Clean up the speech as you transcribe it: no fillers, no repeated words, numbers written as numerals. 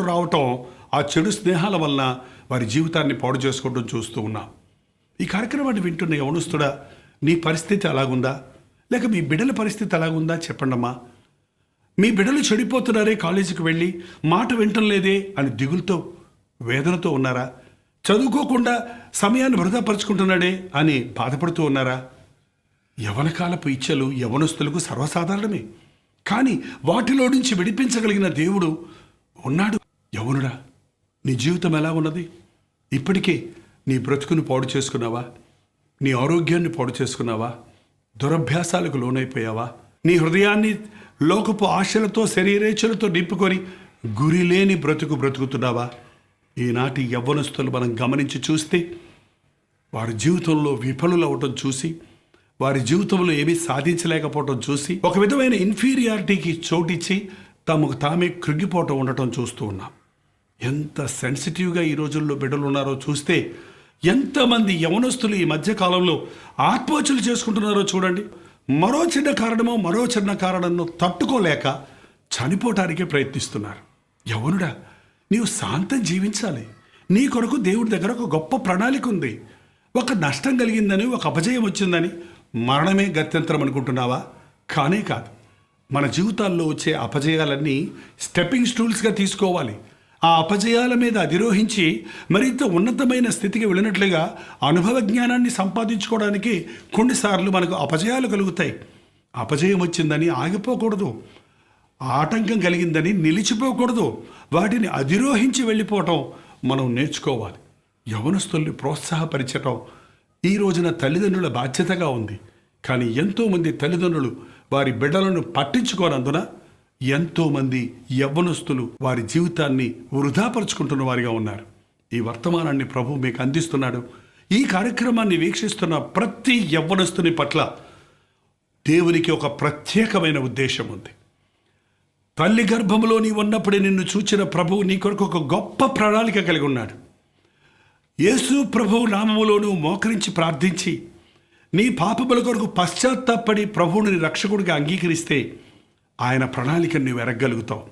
రావటం ఆ చెడు స్నేహాల వలన వారి జీవితాన్ని పాడు చేసుకోవడం చూస్తూ ఉన్నాం. ఈ కార్యక్రమాన్ని వింటున్న యవనస్తుడా, నీ పరిస్థితి అలాగుందా? లేక మీ బిడ్డల పరిస్థితి అలాగుందా? చెప్పండమ్మా. మీ బిడ్డలు చెడిపోతున్నారే, కాలేజీకి వెళ్ళి మాట వింటం లేదే అని దిగులుతో వేదనతో ఉన్నారా? చదువుకోకుండా సమయాన్ని వృధాపరుచుకుంటున్నాడే అని బాధపడుతూ ఉన్నారా? యవనకాలపు ఇచ్చలు యవనస్తులకు సర్వసాధారణమే. కానీ వాటిలో నుంచి విడిపించగలిగిన దేవుడు ఉన్నాడు. యవనుడా, నీ జీవితం ఎలా ఉన్నది? ఇప్పటికే నీ బ్రతుకును పాడు చేసుకున్నావా? నీ ఆరోగ్యాన్ని పాడు చేసుకున్నావా? దురభ్యాసాలకు లోనైపోయావా? నీ హృదయాన్ని లోకపు ఆశలతో శరీరేచ్ఛలతో నింపుకొని గురి లేని బ్రతుకుతున్నావా? ఈనాటి యవ్వనస్తులు మనం గమనించి చూస్తే వారి జీవితంలో విఫలులవటం చూసి, వారి జీవితంలో ఏమీ సాధించలేకపోవటం చూసి, ఒక విధమైన ఇన్ఫీరియారిటీకి చోటిచ్చి తమకు తామే కృంగిపోవటం ఉండటం చూస్తూ ఉన్నాం. ఎంత సెన్సిటివ్గా ఈ రోజుల్లో బిడ్డలు ఉన్నారో చూస్తే, ఎంతమంది యవనస్తులు ఈ మధ్యకాలంలో ఆత్మహత్యలు చేసుకుంటున్నారో చూడండి. మరో చిన్న కారణంలో తట్టుకోలేక చనిపోవటానికే ప్రయత్నిస్తున్నారు. యవనుడా, నీవు శాంతం జీవించాలి. నీ కొరకు దేవుడి దగ్గర ఒక గొప్ప ప్రణాళిక ఉంది. ఒక నష్టం కలిగిందని, ఒక అపజయం వచ్చిందని మరణమే గత్యంతరం అనుకుంటున్నావా? కానే కాదు. మన జీవితాల్లో వచ్చే అపజయాలన్నీ స్టెప్పింగ్ స్టూల్స్గా తీసుకోవాలి. ఆ అపజయాల మీద అధిరోహించి మరింత ఉన్నతమైన స్థితికి వెళ్ళినట్లుగా అనుభవ జ్ఞానాన్ని సంపాదించుకోవడానికి కొన్నిసార్లు మనకు అపజయాలు కలుగుతాయి. అపజయం వచ్చిందని ఆగిపోకూడదు. ఆటంకం కలిగిందని నిలిచిపోకూడదు. వాటిని అధిరోహించి వెళ్ళిపోవటం మనం నేర్చుకోవాలి. యవనస్తుల్ని ప్రోత్సాహపరిచటం ఈ రోజున తల్లిదండ్రుల బాధ్యతగా ఉంది. కానీ ఎంతోమంది తల్లిదండ్రులు వారి బిడ్డలను పట్టించుకోనందున ఎంతోమంది యవ్వనస్తులు వారి జీవితాన్ని వృధాపరుచుకుంటున్న వారిగా ఉన్నారు. ఈ వర్తమానాన్ని ప్రభు మీకు అందిస్తున్నాడు. ఈ కార్యక్రమాన్ని వీక్షిస్తున్న ప్రతి యవ్వనస్తుని పట్ల దేవునికి ఒక ప్రత్యేకమైన ఉద్దేశం ఉంది. తల్లి గర్భంలో నీ ఉన్నప్పుడే నిన్ను చూచిన ప్రభువు నీ కొరకు ఒక గొప్ప ప్రణాళిక కలిగి ఉన్నాడు. యేసు ప్రభువు నామములోను మోకరించి ప్రార్థించి నీ పాపముల కొరకు పశ్చాత్తాపడి ప్రభువుని రక్షకుడిగా అంగీకరిస్తే ఆయన ప్రణాళికను నువ్వు ఎరగలుగుతావు.